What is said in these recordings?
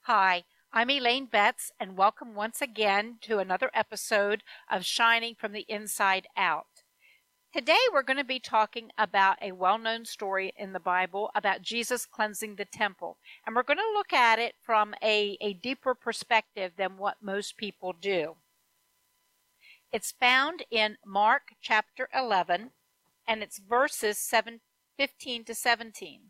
Hi, I'm Elaine Betts, and welcome once again to another episode of Shining from the Inside Out. Today we're going to be talking about a well-known story in the Bible about Jesus cleansing the temple, and we're going to look at it from a deeper perspective than what most people do. It's found in Mark chapter 11, and it's verses 15 to 17.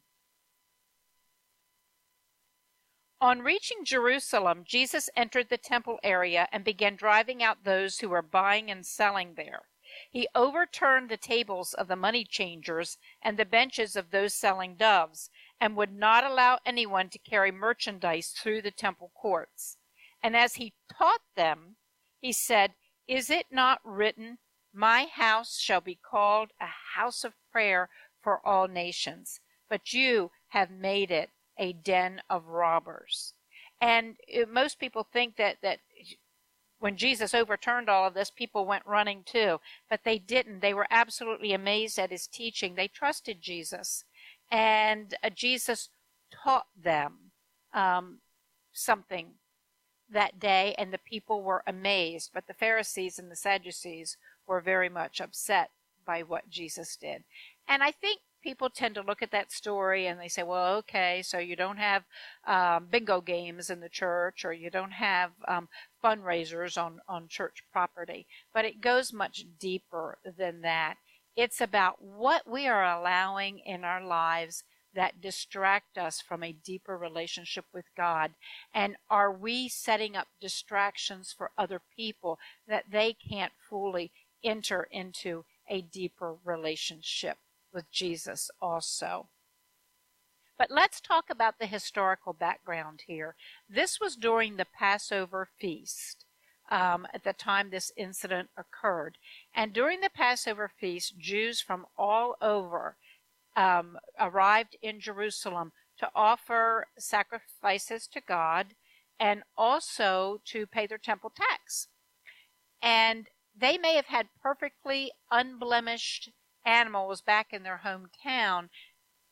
On reaching Jerusalem, Jesus entered the temple area and began driving out those who were buying and selling there. He overturned the tables of the money changers and the benches of those selling doves, and would not allow anyone to carry merchandise through the temple courts. And as he taught them, he said, "Is it not written, 'My house shall be called a house of prayer for all nations'? But you have made it a den of robbers." And most people think that when Jesus overturned all of this, people went running too, but they didn't. They were absolutely amazed at his teaching. They trusted Jesus, and Jesus taught them something that day, and the people were amazed. But the Pharisees and the Sadducees were very much upset by what Jesus did. And I think people tend to look at that story and they say, well, okay, so you don't have bingo games in the church, or you don't have fundraisers on church property. But it goes much deeper than that. It's about what we are allowing in our lives that distract us from a deeper relationship with God. And are we setting up distractions for other people that they can't fully enter into a deeper relationship with Jesus also? But let's talk about the historical background here. This was during the Passover feast at the time this incident occurred. And during the Passover feast, Jews from all over arrived in Jerusalem to offer sacrifices to God and also to pay their temple tax. And they may have had perfectly unblemished animals back in their hometown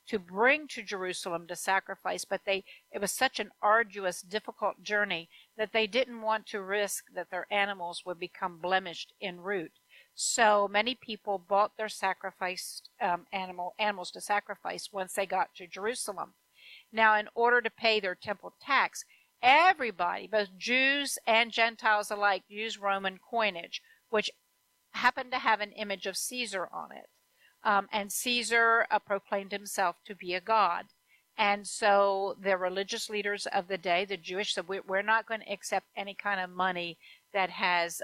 to bring to Jerusalem to sacrifice, but it was such an arduous, difficult journey that they didn't want to risk that their animals would become blemished en route. So many people bought their sacrificed animals to sacrifice once they got to Jerusalem. Now, in order to pay their temple tax, everybody, both Jews and Gentiles alike, used Roman coinage, which happened to have an image of Caesar on it. And Caesar proclaimed himself to be a god. And so the religious leaders of the day, the Jewish, said, we're not going to accept any kind of money that has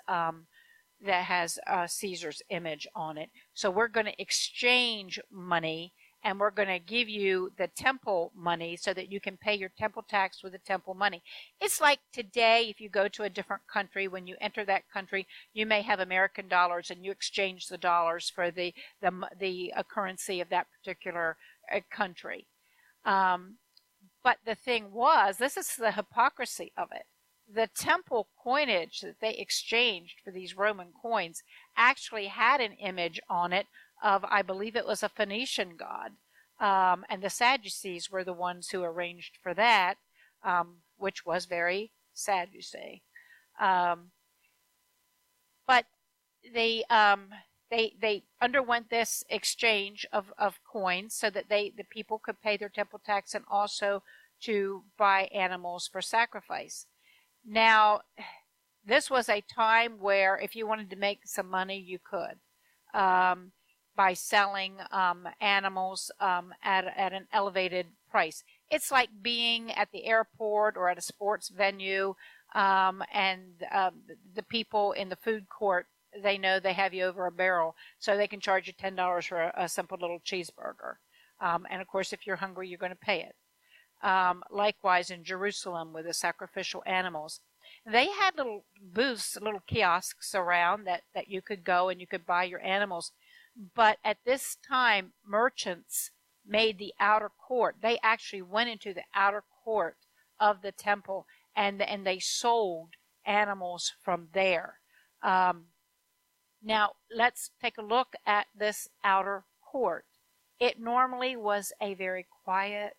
Caesar's image on it. So we're going to exchange money, and we're going to give you the temple money so that you can pay your temple tax with the temple money. It's like today, if you go to a different country, when you enter that country, you may have American dollars, and you exchange the dollars for the currency of that particular country. But the thing was, this is the hypocrisy of it. The temple coinage that they exchanged for these Roman coins actually had an image on it of, I believe it was a Phoenician god. And the Sadducees were the ones who arranged for that, which was very Sadducee. But they underwent this exchange of coins so that the people could pay their temple tax and also to buy animals for sacrifice. Now, this was a time where if you wanted to make some money, you could, by selling animals at an elevated price. It's like being at the airport or at a sports venue, and the people in the food court, they know they have you over a barrel, so they can charge you $10 for a simple little cheeseburger. And of course, if you're hungry, you're going to pay it. Likewise in Jerusalem with the sacrificial animals. They had little booths, little kiosks around that you could go and you could buy your animals. But at this time, merchants made the outer court. They actually went into the outer court of the temple and they sold animals from there. Now, let's take a look at this outer court. It normally was a very quiet,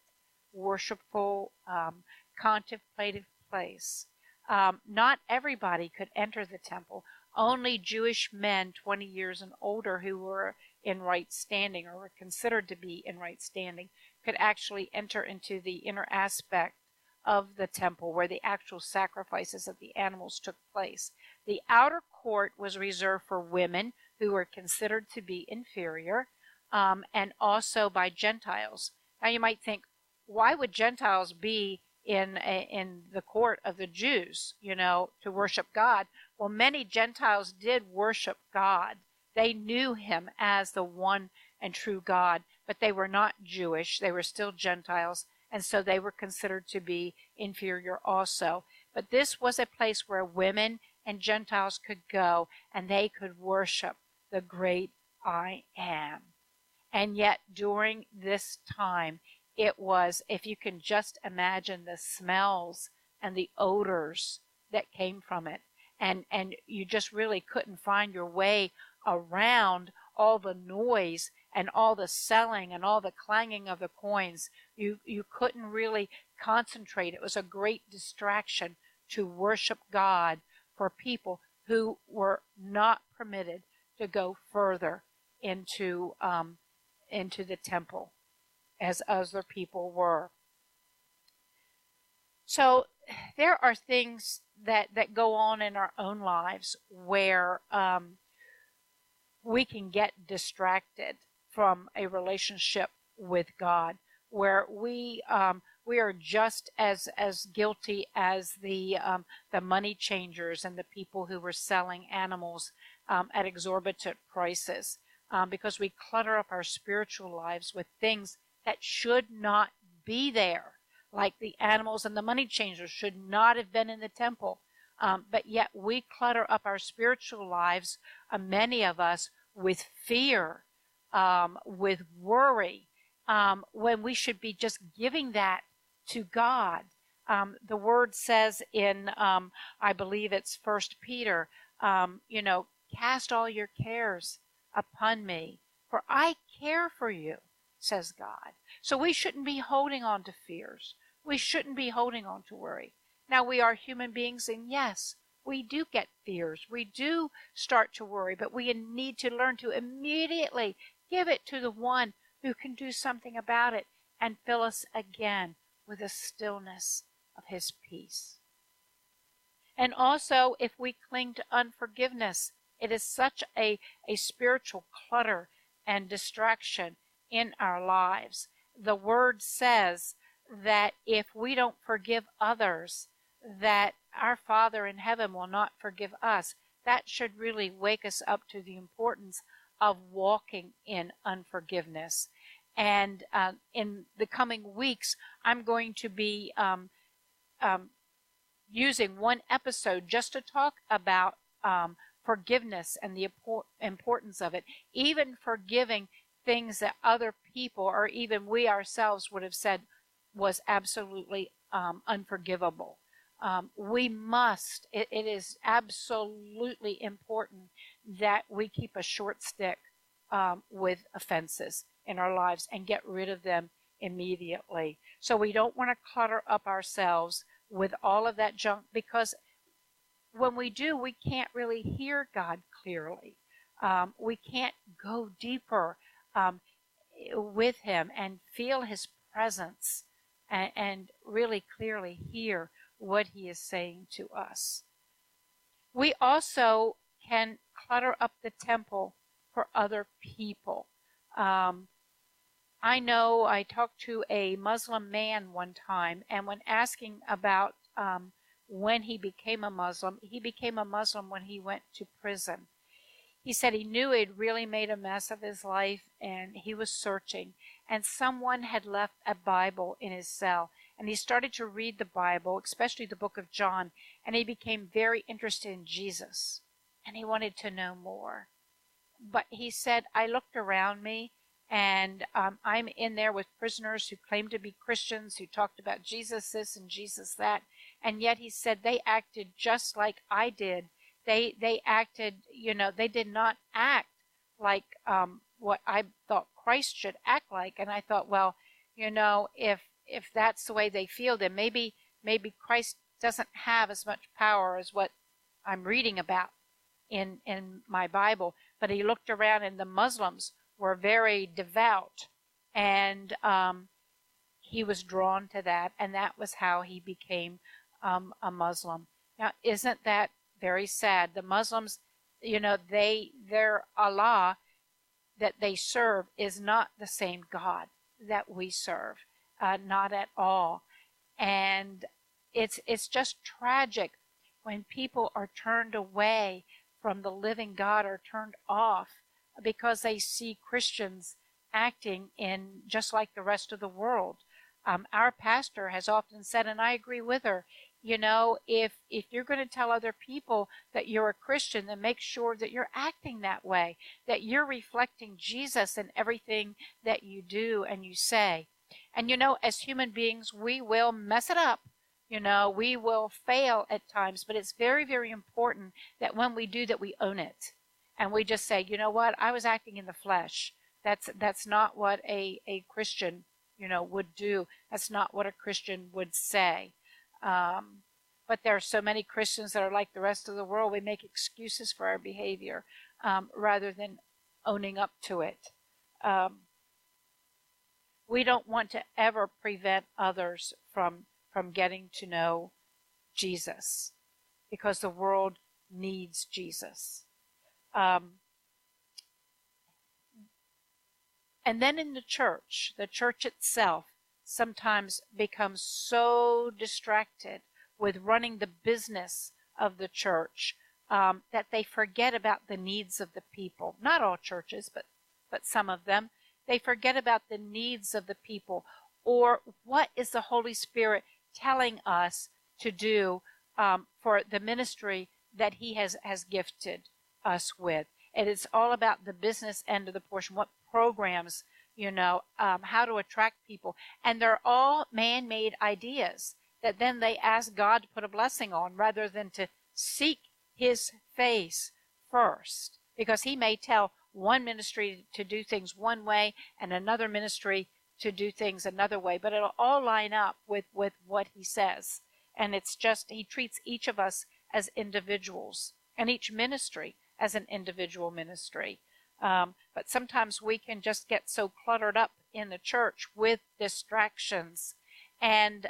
worshipful contemplative place. Not everybody could enter the temple. Only Jewish men 20 years and older who were in right standing, or were considered to be in right standing, could actually enter into the inner aspect of the temple where the actual sacrifices of the animals took place. The outer court was reserved for women who were considered to be inferior, and also by Gentiles. Now you might think, why would Gentiles be in the court of the Jews, to worship God? Well, many Gentiles did worship God. They knew him as the one and true God, but they were not Jewish. They were still Gentiles, and so they were considered to be inferior also. But this was a place where women and Gentiles could go, and they could worship the great I Am. And yet during this time, it was, if you can just imagine the smells and the odors that came from it, and you just really couldn't find your way around all the noise and all the selling and all the clanging of the coins. You couldn't really concentrate. It was a great distraction to worship God for people who were not permitted to go further into the temple as other people were. So there are things that go on in our own lives where we can get distracted from a relationship with God, where we are just as guilty as the money changers and the people who were selling animals at exorbitant prices, because we clutter up our spiritual lives with things that should not be there, like the animals and the money changers should not have been in the temple. But yet we clutter up our spiritual lives, many of us, with fear, with worry, when we should be just giving that to God. The word says in, I believe it's 1 Peter, cast all your cares upon me, for I care for you, says God. So we shouldn't be holding on to fears. We shouldn't be holding on to worry. Now, we are human beings, and yes, we do get fears. We do start to worry, but we need to learn to immediately give it to the one who can do something about it and fill us again with the stillness of his peace. And also, if we cling to unforgiveness, it is such a spiritual clutter and distraction in our lives. The word says that if we don't forgive others, that our Father in heaven will not forgive us. That should really wake us up to the importance of walking in unforgiveness. And in the coming weeks, I'm going to be using one episode just to talk about forgiveness and the importance of it, even forgiving things that other people or even we ourselves would have said was absolutely unforgivable. We must, it is absolutely important that we keep a short stick with offenses in our lives and get rid of them immediately. So we don't want to clutter up ourselves with all of that junk, because when we do, we can't really hear God clearly. We can't go deeper with him and feel his presence and really clearly hear what he is saying to us. We also can clutter up the temple for other people. I know I talked to a Muslim man one time, and when asking about when he became a Muslim when he went to prison. He said he knew he'd really made a mess of his life, and he was searching, and someone had left a Bible in his cell, and he started to read the Bible, especially the book of John, and he became very interested in Jesus, and he wanted to know more. But he said, I looked around me, and I'm in there with prisoners who claimed to be Christians, who talked about Jesus this and Jesus that, and yet he said they acted just like I did. They acted, they did not act like what I thought Christ should act like. And I thought, well, if that's the way they feel, then maybe maybe Christ doesn't have as much power as what I'm reading about in my Bible. But he looked around, and the Muslims were very devout, and he was drawn to that, and that was how he became a Muslim. Now, isn't that very sad? The Muslims, their Allah that they serve is not the same God that we serve, not at all. And it's just tragic when people are turned away from the living God, or turned off because they see Christians acting in just like the rest of the world. Our pastor has often said, and I agree with her, if you're going to tell other people that you're a Christian, then make sure that you're acting that way, that you're reflecting Jesus in everything that you do and you say. And as human beings, we will mess it up. We will fail at times, but it's very, very important that when we do that, we own it. And we just say, you know what, I was acting in the flesh. That's not what a Christian, would do. That's not what a Christian would say. But there are so many Christians that are like the rest of the world. We make excuses for our behavior rather than owning up to it. We don't want to ever prevent others from getting to know Jesus, because the world needs Jesus. And then in the church itself sometimes becomes so distracted with running the business of the church that they forget about the needs of the people. Not all churches, but some of them. They forget about the needs of the people, or what is the Holy Spirit telling us to do for the ministry that he has gifted us with. And it's all about the business end of the portion, what programs, how to attract people. And they're all man-made ideas that then they ask God to put a blessing on, rather than to seek his face first. Because he may tell one ministry to do things one way and another ministry to do things another way, but it'll all line up with what he says. And it's just, he treats each of us as individuals, and each ministry as an individual ministry. But sometimes we can just get so cluttered up in the church with distractions, and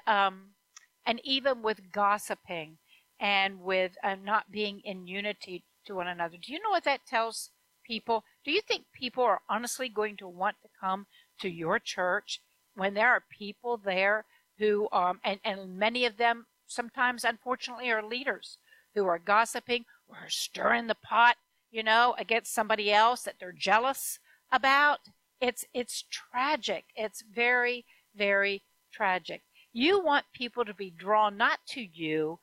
even with gossiping, and with not being in unity to one another. Do you know what that tells people? Do you think people are honestly going to want to come to your church when there are people there who, and many of them sometimes, unfortunately, are leaders who are gossiping or stirring the pot, against somebody else that they're jealous about? It's tragic. It's very, very tragic. You want people to be drawn not to you.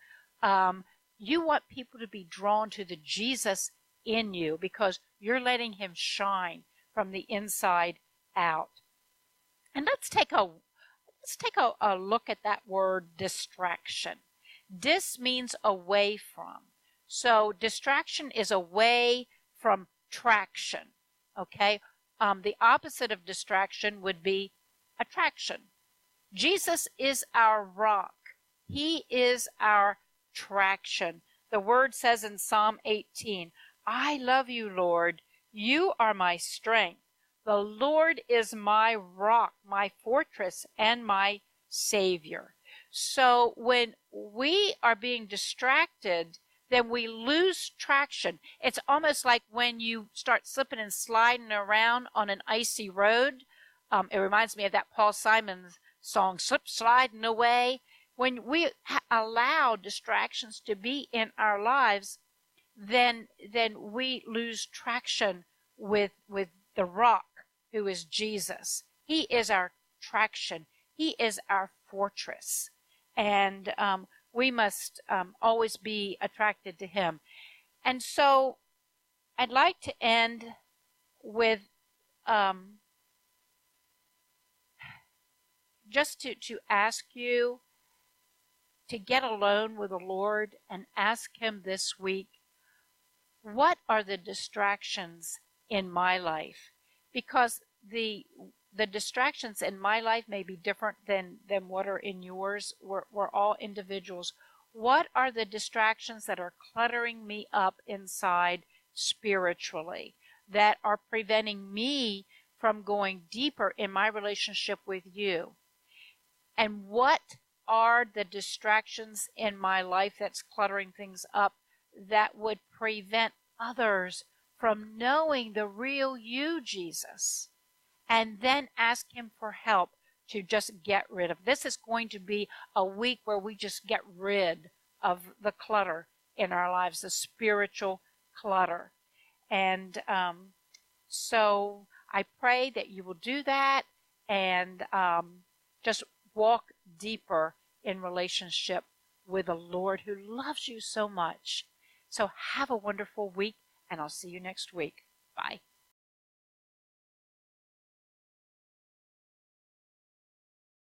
You want people to be drawn to the Jesus in you, because you're letting him shine from the inside out. And let's take a look at that word distraction. Dis means away from. So distraction is away from traction. Okay? The opposite of distraction would be attraction. Jesus is our rock. He is our traction. The word says in Psalm 18, I love you, Lord. You are my strength. The Lord is my rock, my fortress, and my Savior. So when we are being distracted, then we lose traction. It's almost like when you start slipping and sliding around on an icy road. It reminds me of that Paul Simon song, Slip Sliding Away. When we allow distractions to be in our lives, then we lose traction with the rock, who is Jesus. He is our traction. He is our fortress. And we must always be attracted to him. And so I'd like to end with just to ask you to get alone with the Lord and ask him this week, what are the distractions in my life? Because the the distractions in my life may be different than what are in yours. We're all individuals. What are the distractions that are cluttering me up inside spiritually, that are preventing me from going deeper in my relationship with you? And what are the distractions in my life that's cluttering things up that would prevent others from knowing the real you, Jesus? And then ask him for help to just get rid of. This is going to be a week where we just get rid of the clutter in our lives, the spiritual clutter. And so I pray that you will do that and just walk deeper in relationship with the Lord who loves you so much. So have a wonderful week, and I'll see you next week. Bye.